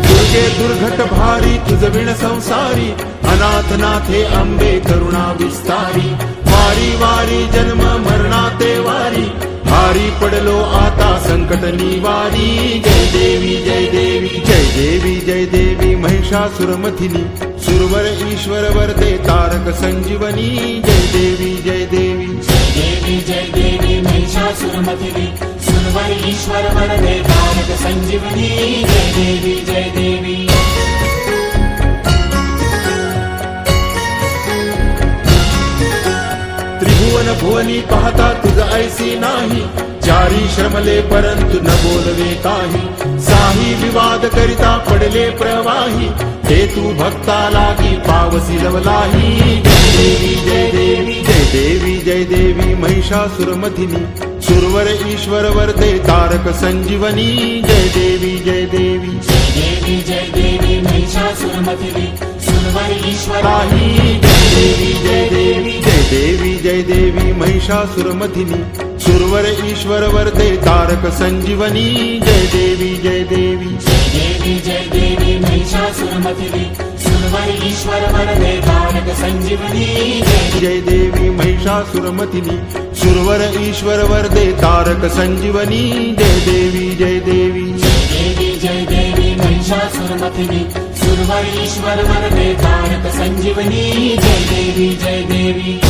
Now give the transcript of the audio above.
दुर्गे दुर्घट भारी तुझ विण संसारी, अनाथ नाथे अंबे करुणा विस्तारी। वारी वारी जन्म मरणाते वारी, भारी पडलो आता संकट निवारी। जय देवी जय देवी जय देवी जय देवी महिषासुरमथिनी, सुरवर ईश्वर वरदे तारक संजीवनी। जय देवी जय देवी जय देवी जय देवी महिषासुरमथिनी, सुरवर ईश्वर वरदे तारक संजीवनी। जय देवी जय देवी। त्रिभुवन भुवनी पाहता तुझ ऐसी नाही, चारी श्रमले परंतु न बोलवे काही। साही विवाद करिता पडले प्रवाही, हे तू भक्ता लागी पावसी लवलाही। जय देवी जय देवी जय देवी जय देवी महिषासुरमथिनी, सुरवर ईश्वर वरदे तारक संजीवनी। जय देवी जय देवी जय देवी जय देवी महिषासुरमथिनी, सुरवर ईश्वर जय देवी जय देवी जय देवी जय देवी महिषासुरमथिनी, सुरवर ईश्वर वरदे तारक संजीवनी। जय देवी जय देवी जय देवी जय देवी महिषासुरमथिनी, सुरवर ईश्वर वरदे तारक संजीवनी। जय देवी महिषासुरमथिनी, सुरवर ईश्वर वरदे तारक संजीवनी। जय देवी जय देवी जय देवी जय देवी महिषासुरमथिनी, सुरवर ईश्वर वरदे तारक संजीवनी। जय देवी जय देवी।